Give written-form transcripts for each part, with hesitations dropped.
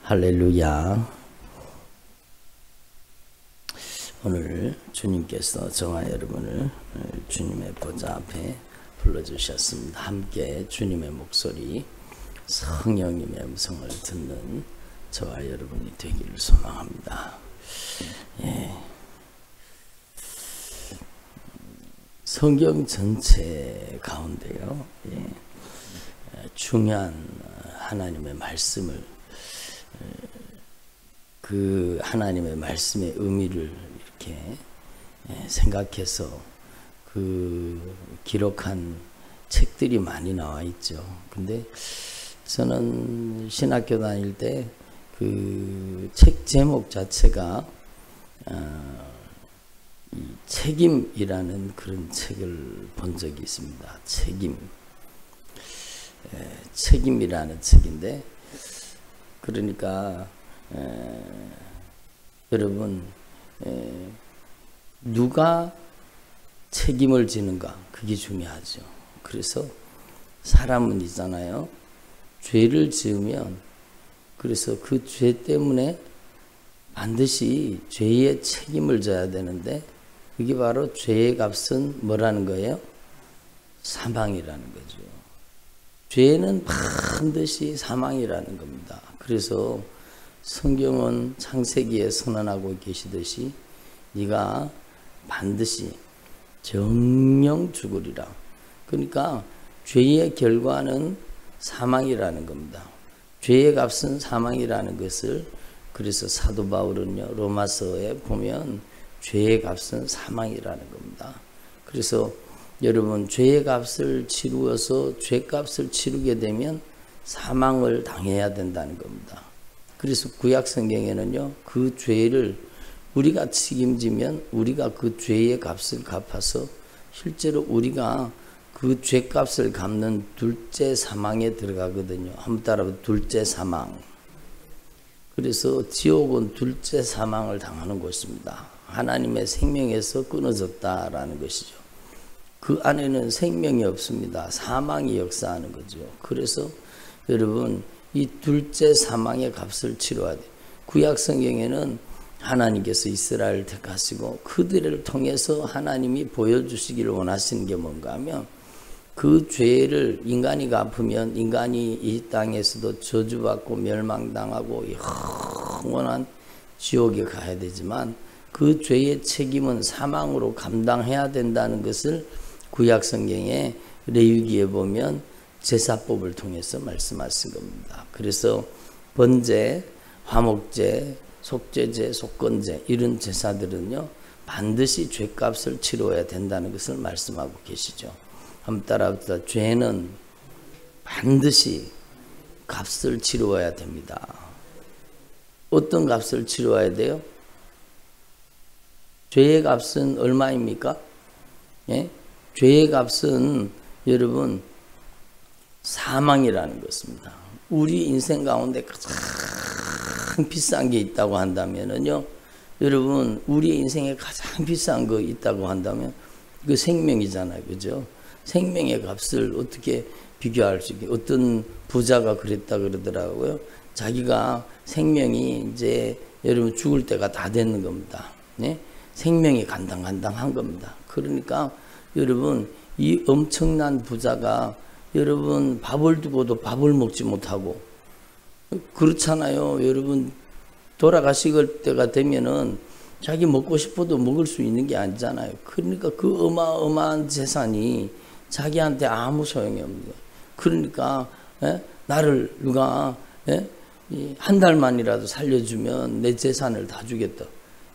할렐루야. 오늘 주님께서 저와 여러분을 주님의 보좌 앞에 불러주셨습니다. 함께 주님의 목소리, 성령님의 음성을 듣는 저와 여러분이 되기를 소망합니다. 성경 전체 가운데요, 중요한 하나님의 말씀을, 그 하나님의 말씀의 의미를 이렇게 생각해서 그 기록한 책들이 많이 나와 있죠. 근데 저는 신학교 다닐 때 그 책 제목 자체가 이 책임이라는 그런 책을 본 적이 있습니다. 책임이라는 책인데, 그러니까 여러분, 누가 책임을 지는가, 그게 중요하죠. 그래서 사람은 있잖아요, 죄를 지으면 그래서 그 죄 때문에 반드시 죄의 책임을 져야 되는데, 그게 바로 죄의 값은 뭐라는 거예요? 사망이라는 거죠. 죄는 반드시 사망이라는 겁니다. 그래서 성경은 창세기에 선언하고 계시듯이 네가 반드시 정령 죽으리라. 그러니까 죄의 결과는 사망이라는 겁니다. 죄의 값은 사망이라는 것을, 그래서 사도 바울은요, 로마서에 보면 죄의 값은 사망이라는 겁니다. 그래서 여러분, 죄의 값을 치루어서 죄값을 치르게 되면 사망을 당해야 된다는 겁니다. 그래서 구약 성경에는요, 그 죄를 우리가 책임지면 우리가 그 죄의 값을 갚아서 실제로 우리가 그 죄값을 갚는 둘째 사망에 들어가거든요. 한번 따라서 둘째 사망. 그래서 지옥은 둘째 사망을 당하는 곳입니다. 하나님의 생명에서 끊어졌다라는 것이죠. 그 안에는 생명이 없습니다. 사망이 역사하는 거죠. 그래서 여러분, 이 둘째 사망의 값을 치러야 돼요. 구약 성경에는 하나님께서 이스라엘을 택하시고 그들을 통해서 하나님이 보여주시기를 원하시는 게 뭔가 하면, 그 죄를 인간이 갚으면 인간이 이 땅에서도 저주받고 멸망당하고 영원한 지옥에 가야 되지만, 그 죄의 책임은 사망으로 감당해야 된다는 것을 구약 성경의 레위기에 보면 제사법을 통해서 말씀하신 겁니다. 그래서 번제, 화목제, 속죄제, 속건제, 이런 제사들은요, 반드시 죄값을 치러야 된다는 것을 말씀하고 계시죠. 한번 따라합시다. 죄는 반드시 값을 치러야 됩니다. 어떤 값을 치러야 돼요? 죄의 값은 얼마입니까? 죄의 값은 여러분 사망이라는 것입니다. 우리 인생 가운데 가장 비싼 게 있다고 한다면요, 여러분, 우리 인생에 가장 비싼 거 있다고 한다면 그 생명이잖아요, 그죠? 생명의 값을 어떻게 비교할 수 있게, 어떤 부자가 그랬다 그러더라고요. 자기가 생명이 이제 여러분 죽을 때가 다 되는 겁니다. 생명이 간당간당한 겁니다. 그러니까 여러분, 이 엄청난 부자가 여러분 밥을 두고도 밥을 먹지 못하고 그렇잖아요. 여러분, 돌아가실 때가 되면은 자기 먹고 싶어도 먹을 수 있는 게 아니잖아요. 그러니까 그 어마어마한 재산이 자기한테 아무 소용이 없는 거예요. 그러니까 나를 누가 한 달만이라도 살려주면 내 재산을 다 주겠다,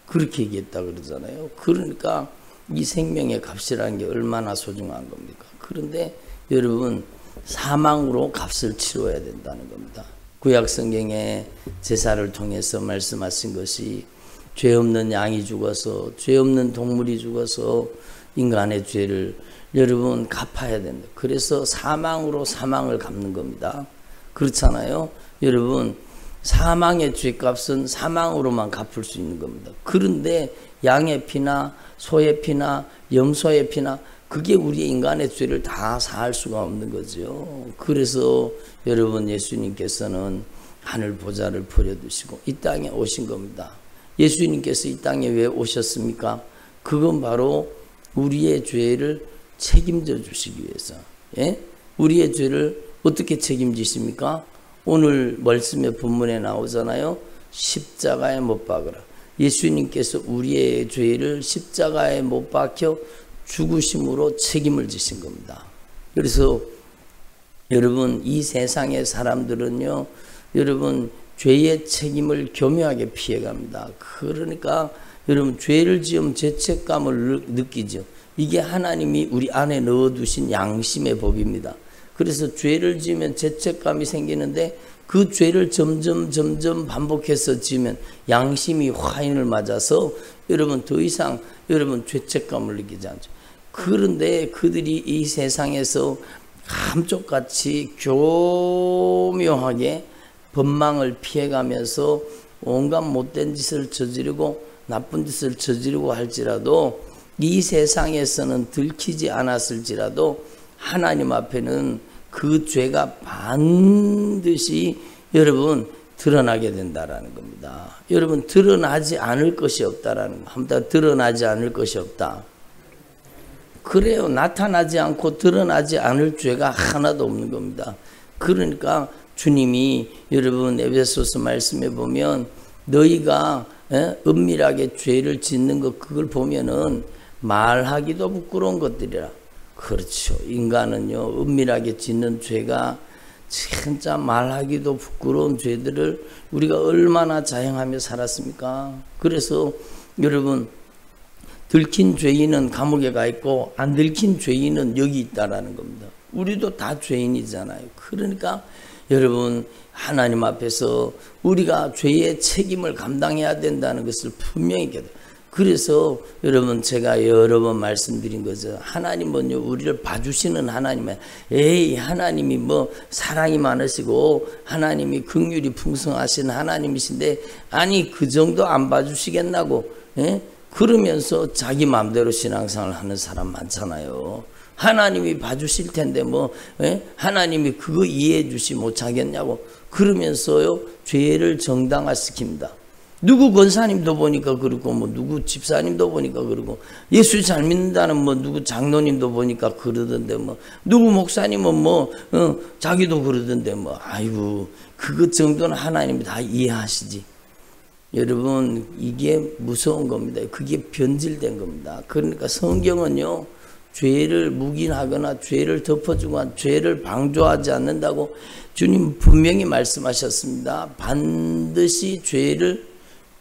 그렇게 얘기했다 그러잖아요. 그러니까 이 생명의 값이라는 게 얼마나 소중한 겁니까? 그런데 여러분, 사망으로 값을 치러야 된다는 겁니다. 구약 성경의 제사를 통해서 말씀하신 것이, 죄 없는 양이 죽어서, 죄 없는 동물이 죽어서 인간의 죄를 여러분 갚아야 된다. 그래서 사망으로 사망을 갚는 겁니다. 그렇잖아요. 여러분, 사망의 죄값은 사망으로만 갚을 수 있는 겁니다. 그런데 양의 피나 소의 피나 염소의 피나, 그게 우리 인간의 죄를 다 사할 수가 없는 거죠. 그래서 여러분, 예수님께서는 하늘 보좌를 버려두시고 이 땅에 오신 겁니다. 예수님께서 이 땅에 왜 오셨습니까? 그건 바로 우리의 죄를 책임져 주시기 위해서. 예? 우리의 죄를 어떻게 책임지십니까? 오늘 말씀의 본문에 나오잖아요. 십자가에 못 박으라. 예수님께서 우리의 죄를 십자가에 못 박혀 죽으심으로 책임을 지신 겁니다. 그래서 여러분, 이 세상의 사람들은요, 여러분 죄의 책임을 교묘하게 피해갑니다. 그러니까 여러분, 죄를 지으면 죄책감을 느끼죠. 이게 하나님이 우리 안에 넣어두신 양심의 법입니다. 그래서 죄를 지으면 죄책감이 생기는데 그 죄를 점점 반복해서 지으면 양심이 화인을 맞아서 여러분 더 이상 여러분 죄책감을 느끼지 않죠. 그런데 그들이 이 세상에서 감쪽같이 교묘하게 법망을 피해가면서 온갖 못된 짓을 저지르고 나쁜 짓을 저지르고 할지라도 이 세상에서는 들키지 않았을지라도 하나님 앞에는 그 죄가 반드시 여러분 드러나게 된다라는 겁니다. 여러분, 드러나지 않을 것이 없다라는 거. 한번 드러나지 않을 것이 없다. 그래요. 나타나지 않고 드러나지 않을 죄가 하나도 없는 겁니다. 그러니까 주님이 여러분 에베소서 말씀에 보면 너희가 은밀하게 죄를 짓는 것, 그걸 보면은 말하기도 부끄러운 것들이라. 그렇죠. 인간은요, 은밀하게 짓는 죄가 진짜 말하기도 부끄러운 죄들을 우리가 얼마나 자행하며 살았습니까? 그래서 여러분, 들킨 죄인은 감옥에 가 있고 안 들킨 죄인은 여기 있다라는 겁니다. 우리도 다 죄인이잖아요. 그러니까 여러분, 하나님 앞에서 우리가 죄의 책임을 감당해야 된다는 것을 분명히 깨달아요. 그래서 여러분, 제가 여러 번 말씀드린 거죠. 하나님은요, 우리를 봐주시는 하나님이에요. 에이, 하나님이 뭐 사랑이 많으시고 하나님이 긍휼이 풍성하신 하나님이신데, 아니 그 정도 안 봐주시겠나고, 예? 그러면서 자기 마음대로 신앙생활을 하는 사람 많잖아요. 하나님이 봐주실 텐데 뭐, 예? 하나님이 그거 이해해 주시 못하겠냐고 그러면서요, 죄를 정당화시킵니다. 누구 권사님도 보니까 그러고, 뭐 누구 집사님도 보니까 그러고, 예수 잘 믿는다는 뭐 누구 장로님도 보니까 그러던데, 뭐 누구 목사님은 뭐 자기도 그러던데, 뭐 아이고, 그것 정도는 하나님이 다 이해하시지. 여러분, 이게 무서운 겁니다. 그게 변질된 겁니다. 그러니까 성경은요, 죄를 묵인하거나 죄를 덮어주거나 죄를 방조하지 않는다고 주님 분명히 말씀하셨습니다. 반드시 죄를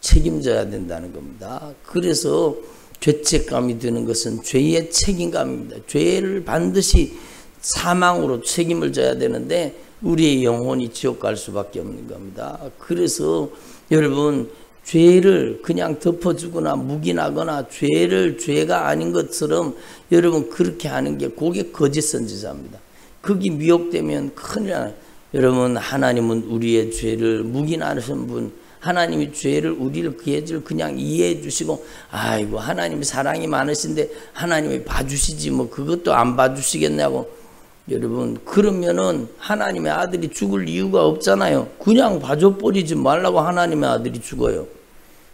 책임져야 된다는 겁니다. 그래서 죄책감이 드는 것은 죄의 책임감입니다. 죄를 반드시 사망으로 책임을 져야 되는데 우리의 영혼이 지옥 갈 수밖에 없는 겁니다. 그래서 여러분, 죄를 그냥 덮어주거나 묵인하거나 죄를 죄가 아닌 것처럼 여러분 그렇게 하는 게 그게 거짓 선지자입니다. 거기 미혹되면 큰일 나요. 여러분, 하나님은 우리의 죄를 묵인하시는 분, 하나님이 죄를 우리를 그의 죄를 그냥 이해해 주시고, 아이고 하나님이 사랑이 많으신데 하나님이 봐주시지 뭐 그것도 안 봐주시겠냐고. 여러분, 그러면은 하나님의 아들이 죽을 이유가 없잖아요. 그냥 봐줘버리지 말라고 하나님의 아들이 죽어요.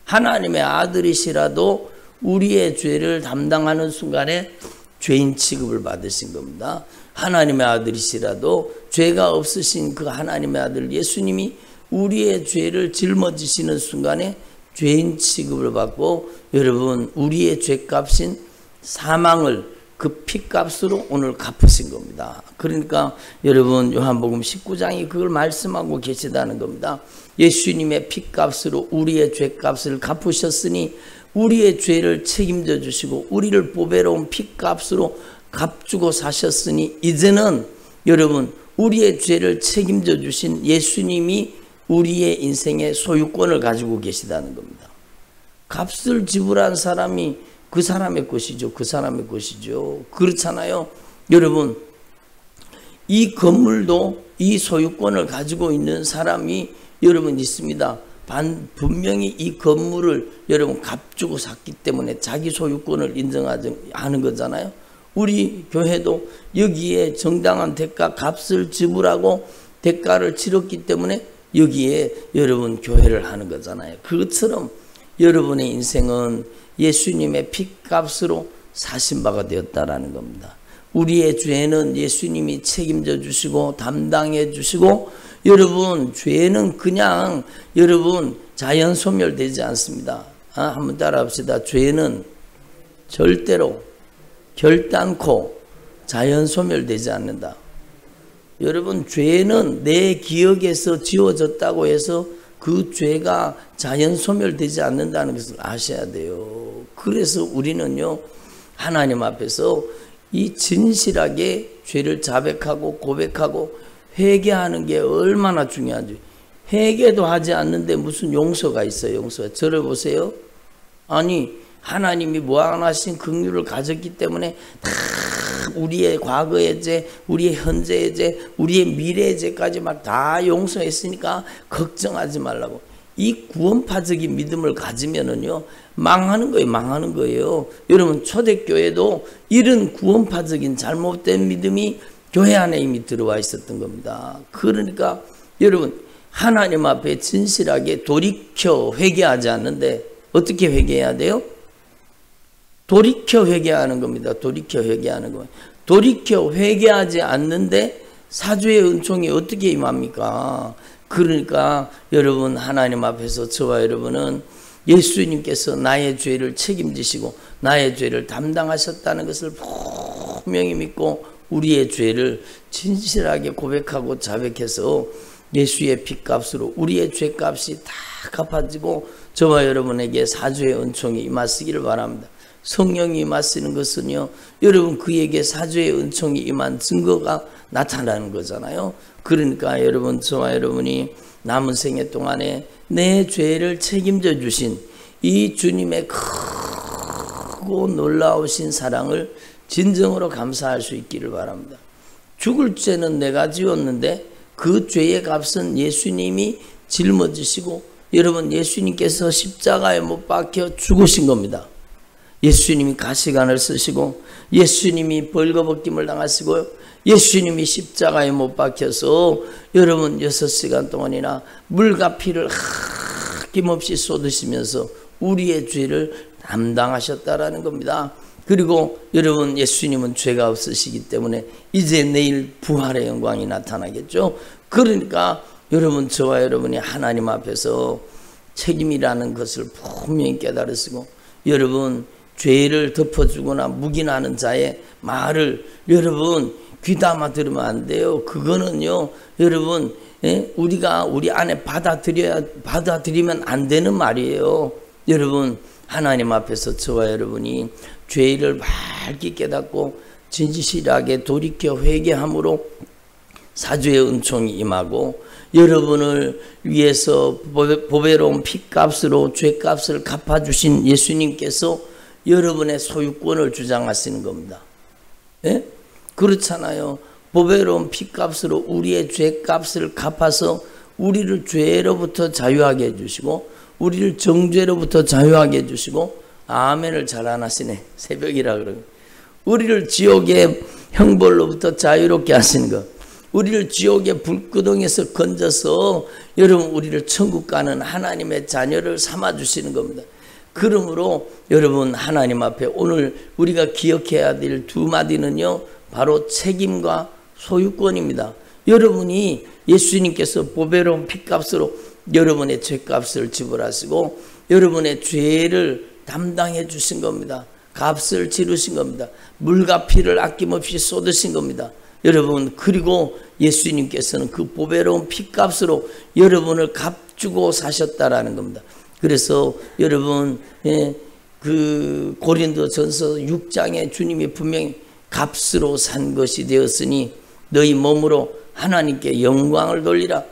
하나님의 아들이시라도 우리의 죄를 담당하는 순간에 죄인 취급을 받으신 겁니다. 하나님의 아들이시라도 죄가 없으신 그 하나님의 아들 예수님이 우리의 죄를 짊어지시는 순간에 죄인 취급을 받고, 여러분, 우리의 죄값인 사망을 그 피값으로 오늘 갚으신 겁니다. 그러니까 여러분, 요한복음 19장이 그걸 말씀하고 계시다는 겁니다. 예수님의 피값으로 우리의 죄값을 갚으셨으니 우리의 죄를 책임져 주시고 우리를 보배로운 피값으로 값주고 사셨으니 이제는 여러분, 우리의 죄를 책임져 주신 예수님이 우리의 인생의 소유권을 가지고 계시다는 겁니다. 값을 지불한 사람이 그 사람의 것이죠. 그 사람의 것이죠. 그렇잖아요. 여러분, 이 건물도 이 소유권을 가지고 있는 사람이 여러분 있습니다. 분명히 이 건물을 여러분 값주고 샀기 때문에 자기 소유권을 인정하는 거잖아요. 우리 교회도 여기에 정당한 대가 값을 지불하고 대가를 치렀기 때문에 여기에 여러분 교회를 하는 거잖아요. 그것처럼 여러분의 인생은 예수님의 핏값으로 사신 바가 되었다라는 겁니다. 우리의 죄는 예수님이 책임져 주시고 담당해 주시고, 여러분 죄는 그냥 여러분 자연 소멸되지 않습니다. 한번 따라합시다. 죄는 절대로 결단코 자연 소멸되지 않는다. 여러분 죄는 내 기억에서 지워졌다고 해서 그 죄가 자연 소멸되지 않는다는 것을 아셔야 돼요. 그래서 우리는요, 하나님 앞에서 이 진실하게 죄를 자백하고 고백하고 회개하는 게 얼마나 중요한지. 회개도 하지 않는데 무슨 용서가 있어요. 용서가. 저를 보세요. 아니 하나님이 무한하신 긍휼을 가졌기 때문에 다 우리의 과거의 죄, 우리의 현재의 죄, 우리의 미래의 죄까지 막 다 용서했으니까 걱정하지 말라고. 이 구원파적인 믿음을 가지면은요, 망하는 거예요. 망하는 거예요. 여러분 초대교회도 이런 구원파적인 잘못된 믿음이 교회 안에 이미 들어와 있었던 겁니다. 그러니까 여러분 하나님 앞에 진실하게 돌이켜 회개하지 않는데 어떻게 회개해야 돼요? 돌이켜 회개하는 겁니다. 돌이켜 회개하는 거예요. 돌이켜 회개하지 않는데 사주의 은총이 어떻게 임합니까? 그러니까 여러분 하나님 앞에서 저와 여러분은 예수님께서 나의 죄를 책임지시고 나의 죄를 담당하셨다는 것을 분명히 믿고 우리의 죄를 진실하게 고백하고 자백해서 예수의 핏값으로 우리의 죄값이 다 갚아지고 저와 여러분에게 사주의 은총이 임하시기를 바랍니다. 성령이 임하시는 것은요, 여러분 그에게 사주의 은총이 임한 증거가 나타나는 거잖아요. 그러니까 여러분 저와 여러분이 남은 생애 동안에 내 죄를 책임져 주신 이 주님의 크고 놀라우신 사랑을 진정으로 감사할 수 있기를 바랍니다. 죽을 죄는 내가 지었는데 그 죄의 값은 예수님이 짊어지시고 여러분 예수님께서 십자가에 못 박혀 죽으신 겁니다. 예수님이 가시관을 쓰시고 예수님이 벌거벗김을 당하시고 예수님이 십자가에 못 박혀서 여러분 6시간 동안이나 물과 피를 아낌없이 쏟으시면서 우리의 죄를 담당하셨다라는 겁니다. 그리고 여러분 예수님은 죄가 없으시기 때문에 이제 내일 부활의 영광이 나타나겠죠. 그러니까 여러분 저와 여러분이 하나님 앞에서 책임이라는 것을 분명히 깨달으시고 여러분 죄를 덮어주거나 묵인하는 자의 말을 여러분 귀담아 들으면 안 돼요. 그거는요 여러분 우리가 우리 안에 받아들이면 안 되는 말이에요. 여러분 하나님 앞에서 저와 여러분이 죄를 밝게 깨닫고 진실하게 돌이켜 회개함으로 사주의 은총이 임하고 여러분을 위해서 보배로운 핏값으로 죄값을 갚아주신 예수님께서 여러분의 소유권을 주장하시는 겁니다. 예? 그렇잖아요. 보배로운 핏값으로 우리의 죄값을 갚아서 우리를 죄로부터 자유하게 해주시고 우리를 정죄로부터 자유하게 해주시고 아멘을 잘 안 하시네. 새벽이라 그러고 우리를 지옥의 형벌로부터 자유롭게 하시는 것, 우리를 지옥의 불구덩이에서 건져서 여러분 우리를 천국 가는 하나님의 자녀를 삼아주시는 겁니다. 그러므로 여러분 하나님 앞에 오늘 우리가 기억해야 될 두 마디는요 바로 책임과 소유권입니다. 여러분이 예수님께서 보배로운 핏값으로 여러분의 죄값을 지불하시고 여러분의 죄를 담당해 주신 겁니다. 값을 치르신 겁니다. 물과 피를 아낌없이 쏟으신 겁니다. 여러분 그리고 예수님께서는 그 보배로운 핏값으로 여러분을 값주고 사셨다라는 겁니다. 그래서 여러분 그 고린도전서 6장에 주님이 분명히 값으로 산 것이 되었으니 너희 몸으로 하나님께 영광을 돌리라.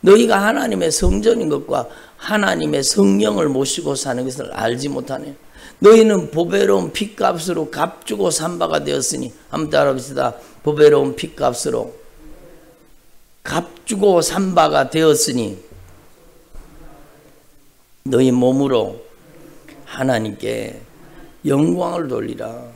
너희가 하나님의 성전인 것과 하나님의 성령을 모시고 사는 것을 알지 못하네. 너희는 보배로운 핏값으로 값주고 산 바가 되었으니 한번 따라합시다. 보배로운 핏값으로 값주고 산 바가 되었으니 너희 몸으로 하나님께 영광을 돌리라.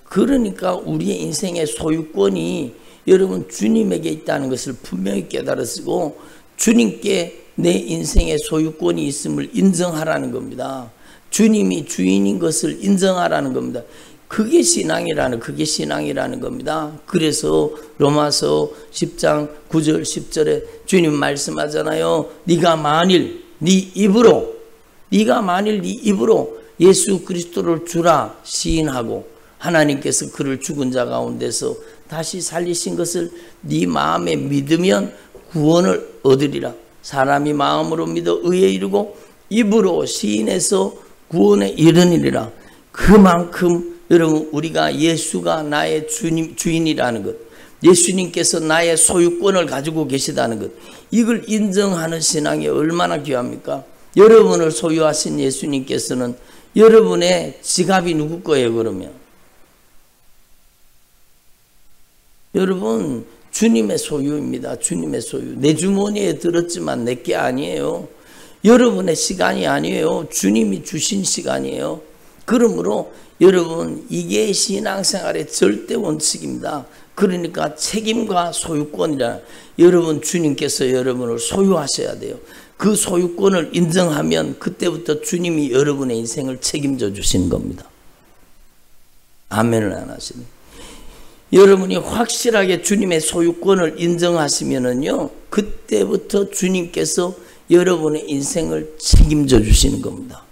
그러니까 우리의 인생의 소유권이 여러분 주님에게 있다는 것을 분명히 깨달으시고 주님께 내 인생의 소유권이 있음을 인정하라는 겁니다. 주님이 주인인 것을 인정하라는 겁니다. 그게 신앙이라는 겁니다. 그래서 로마서 10장 9절 10절에 주님 말씀하잖아요. 네가 만일 네 입으로 예수 그리스도를 주라 시인하고 하나님께서 그를 죽은 자 가운데서 다시 살리신 것을 네 마음에 믿으면 구원을 얻으리라. 사람이 마음으로 믿어 의에 이르고 입으로 시인해서 구원에 이르니라. 그만큼 여러분 우리가 예수가 나의 주인이라는 것, 예수님께서 나의 소유권을 가지고 계시다는 것, 이걸 인정하는 신앙이 얼마나 귀합니까? 여러분을 소유하신 예수님께서는 여러분의 지갑이 누구 거예요 그러면? 여러분 주님의 소유입니다. 주님의 소유. 내 주머니에 들었지만 내게 아니에요. 여러분의 시간이 아니에요. 주님이 주신 시간이에요. 그러므로 여러분 이게 신앙생활의 절대 원칙입니다. 그러니까 책임과 소유권이라 여러분 주님께서 여러분을 소유하셔야 돼요. 그 소유권을 인정하면 그때부터 주님이 여러분의 인생을 책임져 주시는 겁니다. 아멘을 안 하시네. 여러분이 확실하게 주님의 소유권을 인정하시면은요, 그때부터 주님께서 여러분의 인생을 책임져 주시는 겁니다.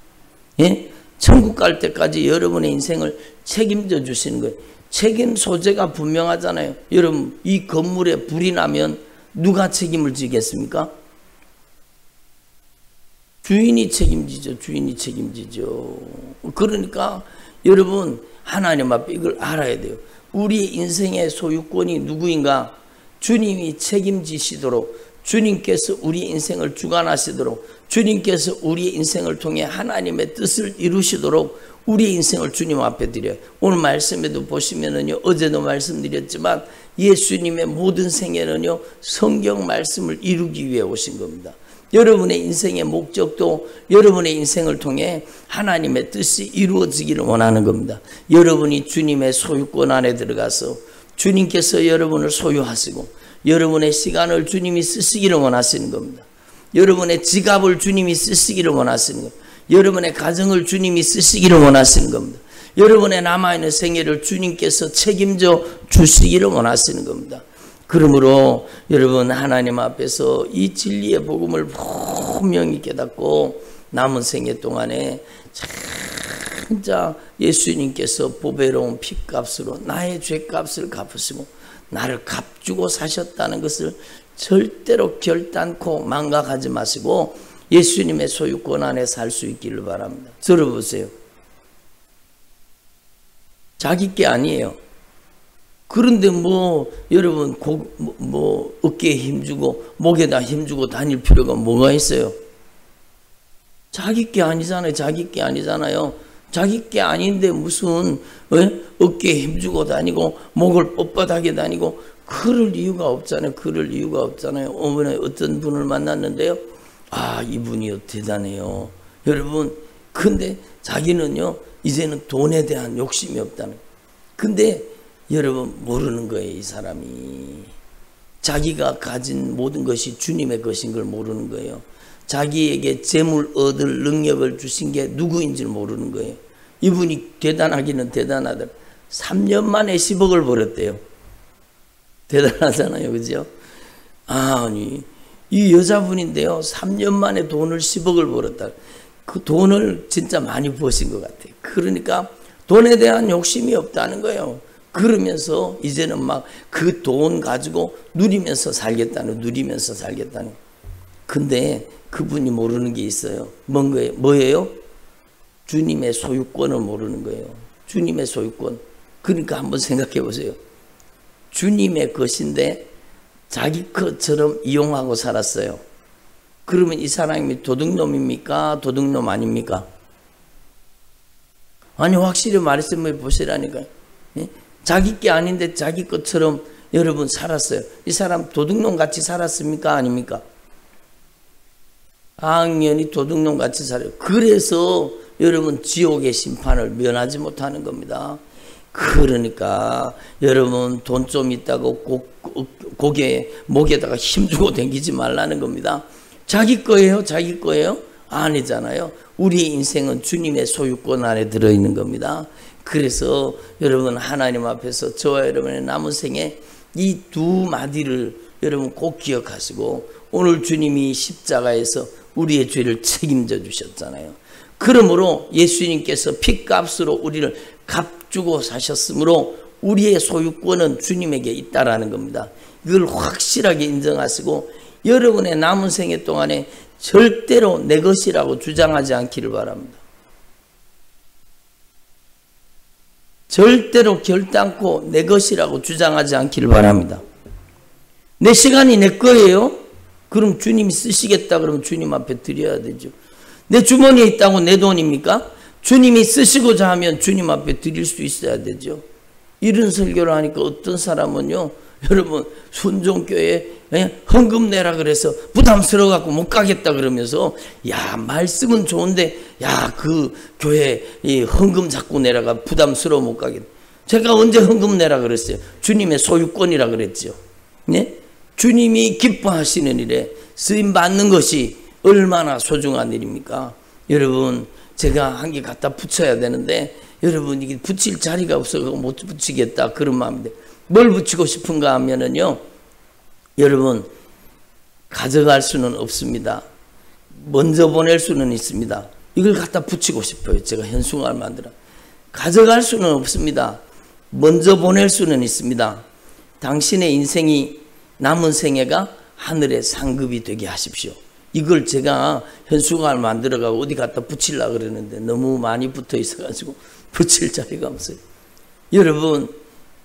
예? 천국 갈 때까지 여러분의 인생을 책임져 주시는 거예요. 책임 소재가 분명하잖아요. 여러분, 이 건물에 불이 나면 누가 책임을 지겠습니까? 주인이 책임지죠. 주인이 책임지죠. 그러니까 여러분 하나님 앞에 이걸 알아야 돼요. 우리 인생의 소유권이 누구인가? 주님이 책임지시도록, 주님께서 우리 인생을 주관하시도록, 주님께서 우리의 인생을 통해 하나님의 뜻을 이루시도록 우리의 인생을 주님 앞에 드려요. 오늘 말씀에도 보시면은요, 어제도 말씀드렸지만 예수님의 모든 생애는요, 성경 말씀을 이루기 위해 오신 겁니다. 여러분의 인생의 목적도 여러분의 인생을 통해 하나님의 뜻이 이루어지기를 원하는 겁니다. 여러분이 주님의 소유권 안에 들어가서 주님께서 여러분을 소유하시고 여러분의 시간을 주님이 쓰시기를 원하시는 겁니다. 여러분의 지갑을 주님이 쓰시기를 원하시는 겁니다. 여러분의 가정을 주님이 쓰시기를 원하시는 겁니다. 여러분의 남아있는 생애를 주님께서 책임져 주시기를 원하시는 겁니다. 그러므로 여러분 하나님 앞에서 이 진리의 복음을 분명히 깨닫고 남은 생애 동안에 진짜 예수님께서 보배로운 피값으로 나의 죄값을 갚으시고 나를 값주고 사셨다는 것을 절대로 결단코 망각하지 마시고 예수님의 소유권 안에 살 수 있기를 바랍니다. 들어보세요. 자기 게 아니에요. 그런데 여러분 어깨에 힘주고 목에다 힘주고 다닐 필요가 뭐가 있어요? 자기 게 아니잖아요. 자기 게 아니잖아요. 자기 게 아닌데 무슨 어깨에 힘주고 다니고 목을 뻣뻣하게 다니고 그럴 이유가 없잖아요. 그럴 이유가 없잖아요. 어머니 어떤 분을 만났는데요. 아, 이분이요 대단해요. 여러분, 근데 자기는요 이제는 돈에 대한 욕심이 없다는. 근데 여러분 모르는 거예요. 이 사람이 자기가 가진 모든 것이 주님의 것인 걸 모르는 거예요. 자기에게 재물 얻을 능력을 주신 게 누구인지를 모르는 거예요. 이분이 대단하기는 대단하다. 3년 만에 10억을 벌었대요. 대단하잖아요. 그죠? 아니 이 여자분인데요 3년 만에 돈을 10억을 벌었다. 그 돈을 진짜 많이 버신 것 같아요. 그러니까 돈에 대한 욕심이 없다는 거예요. 그러면서 이제는 막 그 돈 가지고 누리면서 살겠다는. 근데 그분이 모르는 게 있어요. 뭐예요? 주님의 소유권을 모르는 거예요. 주님의 소유권. 그러니까 한번 생각해 보세요. 주님의 것인데 자기 것처럼 이용하고 살았어요. 그러면 이 사람이 도둑놈입니까? 도둑놈 아닙니까? 아니 확실히 말씀해 보시라니까요. 자기 게 아닌데 자기 것처럼 여러분 살았어요. 이 사람 도둑놈 같이 살았습니까? 아닙니까? 당연히 도둑놈 같이 살아요. 그래서 여러분 지옥의 심판을 면하지 못하는 겁니다. 그러니까 여러분 돈 좀 있다고 꼭 고개에 목에다가 힘주고 다니지 말라는 겁니다. 자기 거예요? 자기 거예요? 아니잖아요. 우리의 인생은 주님의 소유권 안에 들어있는 겁니다. 그래서 여러분 하나님 앞에서 저와 여러분의 남은 생에 이 두 마디를 여러분 꼭 기억하시고, 오늘 주님이 십자가에서 우리의 죄를 책임져 주셨잖아요. 그러므로 예수님께서 핏값으로 우리를 값주고 사셨으므로 우리의 소유권은 주님에게 있다라는 겁니다. 이걸 확실하게 인정하시고 여러분의 남은 생애 동안에 절대로 내 것이라고 주장하지 않기를 바랍니다. 절대로 결단코 내 것이라고 주장하지 않기를 바랍니다. 내 시간이 내 거예요? 그럼 주님이 쓰시겠다 그러면 주님 앞에 드려야 되죠. 내 주머니에 있다고 내 돈입니까? 주님이 쓰시고자 하면 주님 앞에 드릴 수 있어야 되죠. 이런 설교를 하니까 어떤 사람은요, 여러분 순종교회에 헌금 내라 그래서 부담스러워 갖고 못 가겠다 그러면서, 야 말씀은 좋은데 야 그 교회 이 헌금 자꾸 내라가 부담스러워 못 가겠다. 제가 언제 헌금 내라 그랬어요? 주님의 소유권이라 그랬죠. 네? 주님이 기뻐하시는 일에 쓰임 받는 것이 얼마나 소중한 일입니까? 여러분 제가 한 개 갖다 붙여야 되는데 여러분 이게 붙일 자리가 없어서 못 붙이겠다 그런 마음인데, 뭘 붙이고 싶은가 하면은요, 여러분 가져갈 수는 없습니다. 먼저 보낼 수는 있습니다. 이걸 갖다 붙이고 싶어요. 제가 현수막을 만들어. 가져갈 수는 없습니다. 먼저 보낼 수는 있습니다. 당신의 인생이 남은 생애가 하늘의 상급이 되게 하십시오. 이걸 제가 현수막을 만들어가고 어디 갖다 붙이려고 그러는데 너무 많이 붙어 있어가지고 붙일 자리가 없어요. 여러분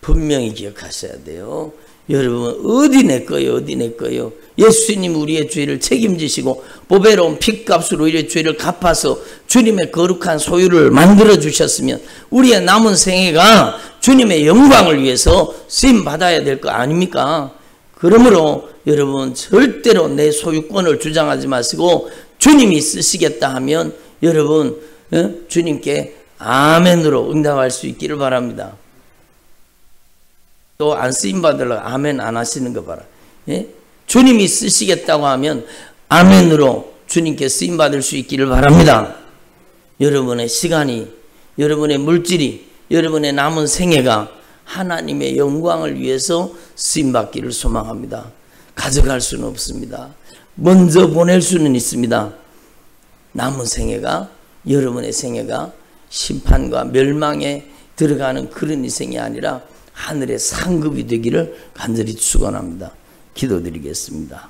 분명히 기억하셔야 돼요. 여러분 어디 내 거예요? 어디 내 거예요? 예수님 우리의 죄를 책임지시고 보배로운 핏값으로 우리의 죄를 갚아서 주님의 거룩한 소유를 만들어 주셨으면 우리의 남은 생애가 주님의 영광을 위해서 쓰임 받아야 될 거 아닙니까? 그러므로 여러분 절대로 내 소유권을 주장하지 마시고 주님이 쓰시겠다 하면 여러분 주님께 아멘으로 응답할 수 있기를 바랍니다. 또 안 쓰임 받으려고 아멘 안 하시는 거 봐라. 예? 주님이 쓰시겠다고 하면 아멘으로 주님께 쓰임 받을 수 있기를 바랍니다. 여러분의 시간이, 여러분의 물질이, 여러분의 남은 생애가 하나님의 영광을 위해서 쓰임 받기를 소망합니다. 가져갈 수는 없습니다. 먼저 보낼 수는 있습니다. 남은 생애가, 여러분의 생애가 심판과 멸망에 들어가는 그런 인생이 아니라 하늘의 상급이 되기를 간절히 축원합니다. 기도드리겠습니다.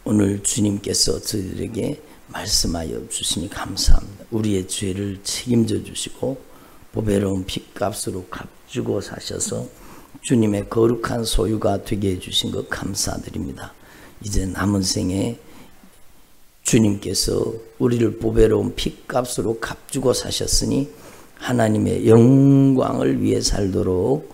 오늘 주님께서 저희들에게 말씀하여 주시니 감사합니다. 우리의 죄를 책임져 주시고 보배로운 핏값으로 값주고 사셔서 주님의 거룩한 소유가 되게 해주신 것 감사드립니다. 이제 남은 생에 주님께서 우리를 보배로운 핏값으로 값주고 사셨으니 하나님의 영광을 위해 살도록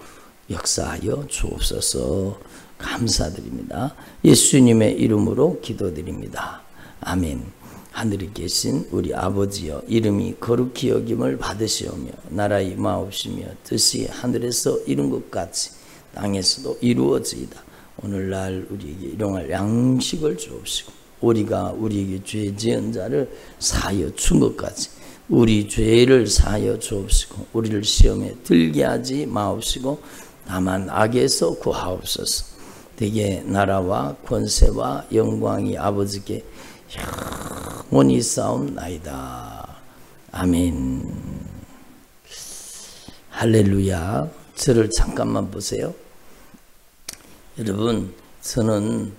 역사하여 주옵소서. 감사드립니다. 예수님의 이름으로 기도드립니다. 아멘. 하늘에 계신 우리 아버지여, 이름이 거룩히 여김을 받으시오며 나라 임하옵시며 뜻이 하늘에서 이룬 것 같이 땅에서도 이루어지이다. 오늘날 우리에게 일용할 양식을 주옵시고 우리가 우리에게 죄 지은 자를 사하여 준 것 같이 우리 죄를 사하여 주옵시고 우리를 시험에 들게 하지 마옵시고 다만 악에서 구하옵소서. 대개 나라와 권세와 영광이 아버지께 영원히 싸움나이다. 아멘. 할렐루야. 저를 잠깐만 보세요. 여러분, 저는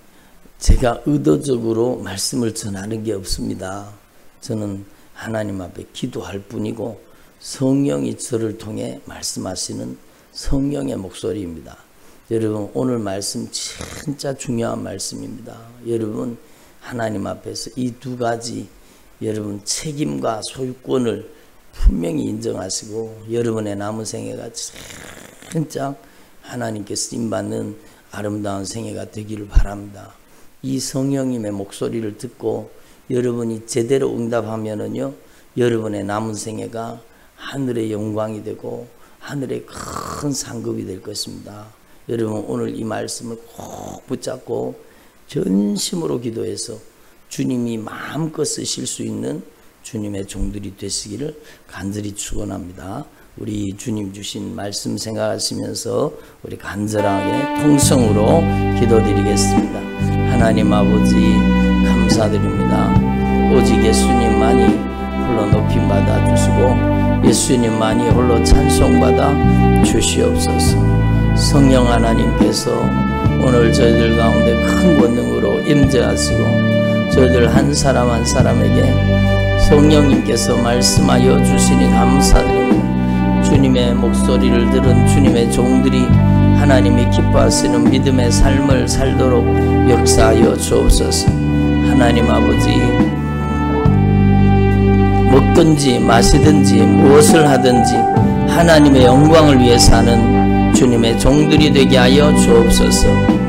제가 의도적으로 말씀을 전하는 게 없습니다. 저는 하나님 앞에 기도할 뿐이고 성령이 저를 통해 말씀하시는 성령의 목소리입니다. 여러분, 오늘 말씀 진짜 중요한 말씀입니다. 여러분, 하나님 앞에서 이 두 가지 여러분 책임과 소유권을 분명히 인정하시고 여러분의 남은 생애가 진짜 하나님께 쓰임받는 아름다운 생애가 되기를 바랍니다. 이 성령님의 목소리를 듣고 여러분이 제대로 응답하면은요, 여러분의 남은 생애가 하늘의 영광이 되고 하늘의 큰 상급이 될 것입니다. 여러분 오늘 이 말씀을 꼭 붙잡고 전심으로 기도해서 주님이 마음껏 쓰실 수 있는 주님의 종들이 되시기를 간절히 축원합니다. 우리 주님 주신 말씀 생각하시면서 우리 간절하게 통성으로 기도드리겠습니다. 하나님 아버지 감사드립니다. 오직 예수님만이 홀로 높임받아 주시고 예수님만이 홀로 찬송받아 주시옵소서. 성령 하나님께서 오늘 저희들 가운데 큰 권능으로 임재하시고 저희들 한 사람 한 사람에게 성령님께서 말씀하여 주시니 감사드립니다. 주님의 목소리를 들은 주님의 종들이 하나님이 기뻐하시는 믿음의 삶을 살도록 역사하여 주옵소서. 하나님 아버지, 먹든지 마시든지 무엇을 하든지 하나님의 영광을 위해 사는 주님의 종들이 되게 하여 주옵소서.